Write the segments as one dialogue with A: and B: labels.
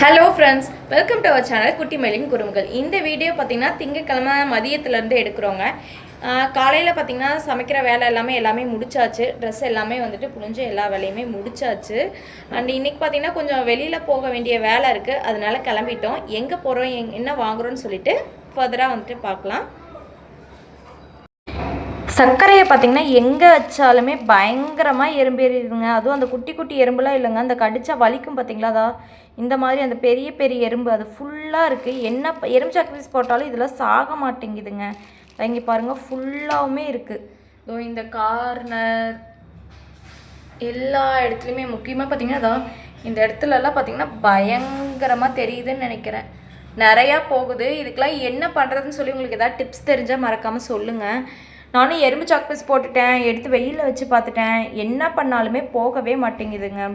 A: Hello friends, welcome to our channel குட்டி மயிலின் குறும்புகள். இந்த வீடியோ பார்த்திங்கன்னா திங்கக்கிழமை மதியத்துலேருந்து எடுக்கிறோங்க. காலையில் பார்த்திங்கன்னா சமைக்கிற வேலை எல்லாமே முடிச்சாச்சு. ட்ரெஸ் எல்லாமே வந்துட்டு புழிஞ்சு எல்லா வேலையுமே முடிச்சாச்சு. அண்ட் இன்றைக்கி பார்த்திங்கன்னா கொஞ்சம் வெளியில் போக வேண்டிய வேலை இருக்குது. அதனால கிளம்பிட்டோம். எங்கே போகிறோம், என்ன வாங்குகிறோன்னு சொல்லிட்டு ஃபர்தராக வந்துட்டு பார்க்கலாம். சர்க்கரையை பார்த்திங்கன்னா எங்கே வச்சாலுமே பயங்கரமாக எறும்பேறிடுங்க. அதுவும் அந்த குட்டி குட்டி எறும்புலாம் இல்லைங்க, அந்த கடிச்சா வலிக்கும் பார்த்திங்களா, அதா இந்த மாதிரி அந்த பெரிய பெரிய எறும்பு அது ஃபுல்லாக இருக்குது. என்ன எறும்பு சாக்லேட்ஸ் போட்டாலும் இதில் சாக மாட்டேங்குதுங்க. இங்கே பாருங்கள், ஃபுல்லாகவுமே இருக்குது. ஸோ இந்த கார்னர் எல்லா இடத்துலையுமே முக்கியமாக பார்த்திங்கன்னா அதான் இந்த இடத்துலலாம் பார்த்திங்கன்னா பயங்கரமாக தெரியுதுன்னு நினைக்கிறேன். நிறையா போகுது. இதுக்கெலாம் என்ன பண்ணுறதுன்னு சொல்லி உங்களுக்கு எதாவது டிப்ஸ் தெரிஞ்சால் மறக்காமல் சொல்லுங்கள். நானும் எறும்பு சாக்பீஸ் போட்டுட்டேன், எடுத்து வெயிலில் வச்சு பார்த்துட்டேன், என்ன பண்ணாலுமே போகவே மாட்டேங்குதுங்க.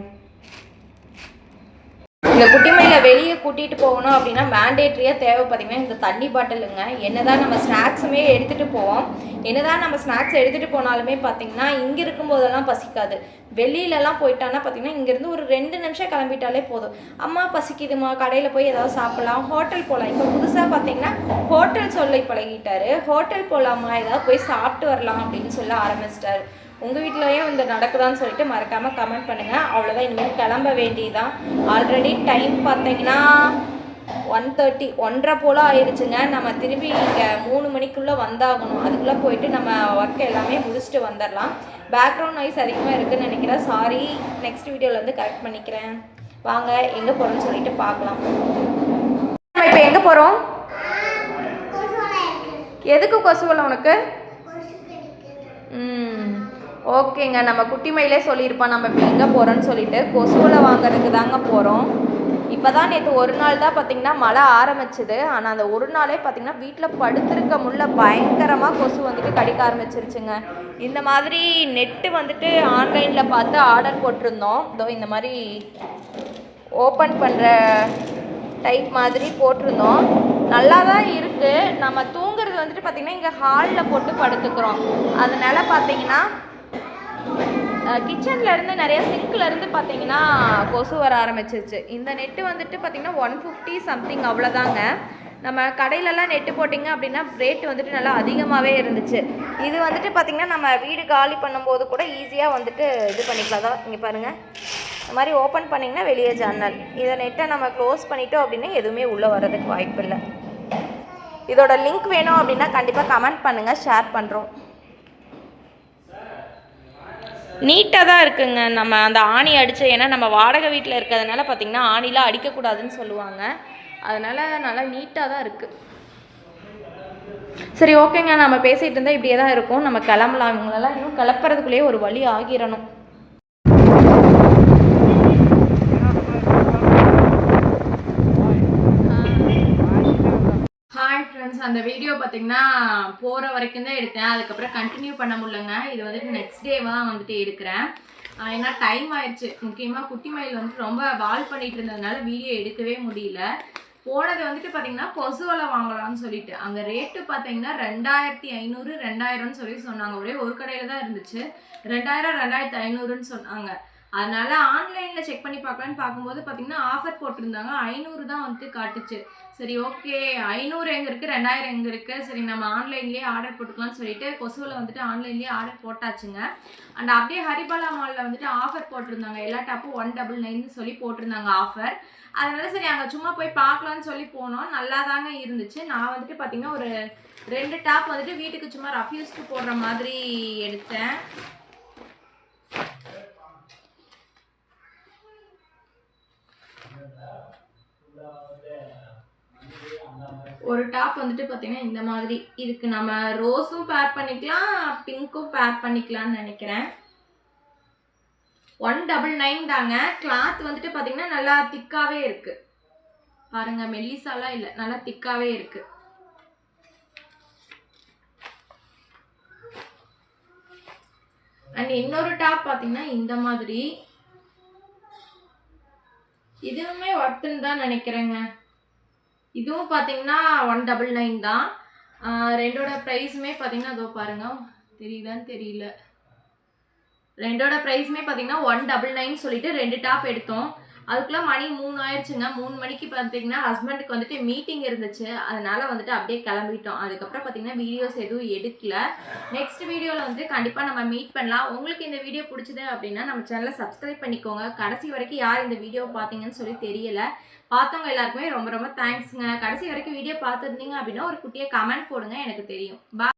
A: இந்த குட்டிமயில வெளியே கூட்டிகிட்டு போகணும் அப்படின்னா மேண்டேட்ரியாக தேவை பார்த்திங்கன்னா இந்த தண்ணி பாட்டிலுங்க. என்னதான் நம்ம ஸ்நாக்ஸுமே எடுத்துகிட்டு போவோம், என்னதான் நம்ம ஸ்நாக்ஸ் எடுத்துகிட்டு போனாலுமே பார்த்திங்கன்னா இங்கே இருக்கும்போதெல்லாம் பசிக்காது. வெளியிலலாம் போயிட்டான்னா பார்த்திங்கன்னா இங்கேருந்து ஒரு 2 நிமிஷம் கிளம்பிட்டாலே போதும். அம்மா பசிக்குதுமா, கடையில் போய் ஏதாவது சாப்பிட்லாம், ஹோட்டல் போகலாம். இப்போ புதுசாக பார்த்திங்கன்னா ஹோட்டல் சொல்லி பழகிட்டாரு. ஹோட்டல் போகலாமா, ஏதாவது போய் சாப்பிட்டு வரலாம் அப்படின்னு சொல்ல ஆரம்பிச்சிட்டாரு. உங்கள் வீட்லேயும் இந்த நடக்குதான்னு சொல்லிட்டு மறக்காமல் கமெண்ட் பண்ணுங்கள். அவ்வளோதான், இனிமேல் கிளம்ப வேண்டியதான். ஆல்ரெடி டைம் பார்த்தீங்கன்னா 1:30 1:30 போல் ஆயிடுச்சுங்க. நம்ம திரும்பி இங்கே 3 மணிக்குள்ளே வந்தாகணும். அதுக்குள்ளே போயிட்டு நம்ம ஒர்க் எல்லாமே முடிச்சுட்டு வந்துடலாம். பேக்ரவுண்ட் நாய்ஸ் அதிகமாக இருக்குதுன்னு நினைக்கிறேன், சாரி. நெக்ஸ்ட் வீடியோவில் கரெக்ட் பண்ணிக்கிறேன். வாங்க எங்கே போகிறோன்னு சொல்லிட்டு பார்க்கலாம். நம்ம இப்போ எங்கே போகிறோம்? எதுக்கு கொசுவலை உனக்கு? ஓகேங்க, நம்ம குட்டி மயிலே சொல்லியிருப்பான் நம்ம இப்போ எங்கே போகிறோன்னு சொல்லிட்டு. கொசுவலை வாங்குறதுக்கு தாங்க போகிறோம். இப்போ தான் நேற்று ஒரு நாள் தான் பார்த்திங்கன்னா மழை ஆரம்பிச்சிது. ஆனால் அந்த ஒரு நாளே பார்த்திங்கன்னா வீட்டில் படுத்திருக்க முடியல, பயங்கரமாக கொசு வந்துட்டு கடிக்க ஆரம்பிச்சிருச்சுங்க. இந்த மாதிரி நெட்டு வந்துட்டு ஆன்லைனில் பார்த்து ஆர்டர் போட்டிருந்தோம். இதோ இந்த மாதிரி ஓப்பன் பண்ணுற டைப் மாதிரி போட்டிருந்தோம். நல்லா தான் இருக்குது. நம்ம தூங்குறது வந்துட்டு பார்த்திங்கன்னா இங்கே ஹாலில் போட்டு படுத்துக்கிறோம். அதனால் பார்த்திங்கன்னா கிச்சன்லேருந்து நிறைய சிங்க்லேருந்து பார்த்திங்கன்னா கொசு வர ஆரம்பிச்சிருச்சு. இந்த நெட்டு வந்துட்டு பார்த்திங்கன்னா 150 சம்திங் அவ்வளோதாங்க. நம்ம கடையிலலாம் நெட்டு போட்டிங்க அப்படின்னா ரேட்டு வந்துட்டு நல்லா அதிகமாகவே இருந்துச்சு. இது வந்துட்டு பார்த்திங்கன்னா நம்ம வீடு காலி பண்ணும்போது கூட ஈஸியாக வந்துட்டு இது பண்ணிக்கலாம். தான் இங்கே பாருங்கள், இந்த மாதிரி ஓப்பன் பண்ணிங்கன்னா வெளியே ஜன்னல். இதை நெட்டை நம்ம க்ளோஸ் பண்ணிட்டோம் அப்படின்னா எதுவுமே உள்ளே வர்றதுக்கு வாய்ப்பு இல்லை. இதோட லிங்க் வேணும் அப்படின்னா கண்டிப்பாக கமெண்ட் பண்ணுங்கள், ஷேர் பண்ணுறோம். நீட்டாக தான் இருக்குங்க. நம்ம அந்த ஆணி அடித்த, ஏன்னா நம்ம வாடகை வீட்டில் இருக்கிறதுனால பார்த்திங்கன்னா ஆணிலாம் அடிக்கக்கூடாதுன்னு சொல்லுவாங்க. அதனால் நல்லா நீட்டாக தான் இருக்குது. சரி ஓகேங்க, நம்ம பேசிகிட்டு இருந்தால் இப்படியே தான் இருக்கும். நம்ம கிளம்பலாம். இவங்களெல்லாம் இன்னும் கிளப்புறதுக்குள்ளேயே ஒரு வழி ஆகிடணும். அந்த வீடியோ பார்த்திங்கன்னா போகிற வரைக்கும் தான் எடுத்தேன். அதுக்கப்புறம் கண்டினியூ பண்ண முடியலங்க. இது வந்துட்டு நெக்ஸ்ட் டே தான் வந்துட்டு எடுக்கிறேன். ஏன்னா டைம் ஆயிடுச்சு. முக்கியமாக குட்டி மயில் வந்துட்டு ரொம்ப வால் பண்ணிகிட்டு இருந்ததுனால வீடியோ எடுக்கவே முடியல. போனது வந்துட்டு பார்த்திங்கன்னா கொசுவலை வாங்கலாம்னு சொல்லிட்டு அங்கே ரேட்டு பார்த்திங்கன்னா 2500 2000ன்னு சொல்லி சொன்னாங்க. ஒரே ஒரு கடையில் தான் இருந்துச்சு. 2000 2500ன்னு சொன்னாங்க. அதனால் ஆன்லைனில் செக் பண்ணி பார்க்கலான்னு பார்க்கும்போது பார்த்திங்கன்னா ஆஃபர் போட்டிருந்தாங்க. 500 தான் வந்துட்டு காட்டுச்சு. சரி ஓகே, 500 எங்கே இருக்குது, 2000 எங்கே இருக்குது, சரி நம்ம ஆன்லைன்லேயே ஆர்டர் போட்டுக்கலாம்னு சொல்லிட்டு கொசுவில் வந்துட்டு ஆன்லைன்லேயே ஆர்டர் போட்டாச்சுங்க. அண்ட் அப்படியே ஹரிபாலா மாலில் வந்துட்டு ஆஃபர் போட்டிருந்தாங்க. எல்லா டாப்பும் 199 சொல்லி போட்டிருந்தாங்க ஆஃபர். அதனால சரி அங்கே சும்மா போய் பார்க்கலான்னு சொல்லி போனோம். நல்லா தாங்க இருந்துச்சு. நான் வந்துட்டு பார்த்திங்கன்னா ஒரு 2 டாப் வந்துட்டு வீட்டுக்கு சும்மா ரஃப்யூஸ்க்கு போடுற மாதிரி எடுத்தேன். ஒரு டாப் வந்துட்டு பார்த்திங்கன்னா இந்த மாதிரி இதுக்கு நம்ம ரோஸும் பேர் பண்ணிக்கலாம், பிங்க்கும் பேர் பண்ணிக்கலாம்னு நினைக்கிறேன். 199 தாங்க. கிளாத் வந்துட்டு பார்த்திங்கன்னா நல்லா திக்காகவே இருக்குது. பாருங்கள், மெல்லிசாலாம் இல்லை, நல்லா திக்காகவே இருக்குது. அண்ட் இன்னொரு டாப் பார்த்திங்கன்னா இந்த மாதிரி, இதுவுமே ஒர்த்துன்னு தான் நினைக்கிறேங்க. இதுவும் பார்த்திங்கன்னா 199 தான். ரெண்டோட ப்ரைஸுமே பார்த்திங்கன்னா அதோ பாருங்கள், தெரியுதான்னு தெரியல. ரெண்டோட ப்ரைஸுமே பார்த்திங்கன்னா 199 சொல்லிட்டு 2 டாப் எடுத்தோம். அதுக்குள்ளே மணி 3 ஆயிடுச்சுங்க. 3 மணிக்கு பார்த்தீங்கன்னா ஹஸ்பண்டுக்கு வந்துட்டு மீட்டிங் இருந்துச்சு. அதனால வந்துட்டு அப்படியே கிளம்பிட்டோம். அதுக்கப்புறம் பார்த்தீங்கன்னா வீடியோஸ் எதுவும் எடுக்கல. நெக்ஸ்ட் வீடியோவில் வந்து கண்டிப்பாக நம்ம மீட் பண்ணலாம். உங்களுக்கு இந்த வீடியோ பிடிச்சது அப்படின்னா நம்ம சேனலை சப்ஸ்கிரைப் பண்ணிக்கோங்க. கடைசி வரைக்கும் யார் இந்த வீடியோ பார்த்தீங்கன்னு சொல்லி தெரியல. பார்த்தவங்க எல்லாருக்குமே ரொம்ப ரொம்ப தேங்க்ஸுங்க. கடைசி வரைக்கும் வீடியோ பார்த்துருந்தீங்க அப்படின்னா ஒரு குட்டியை கமெண்ட் போடுங்க, எனக்கு தெரியும்.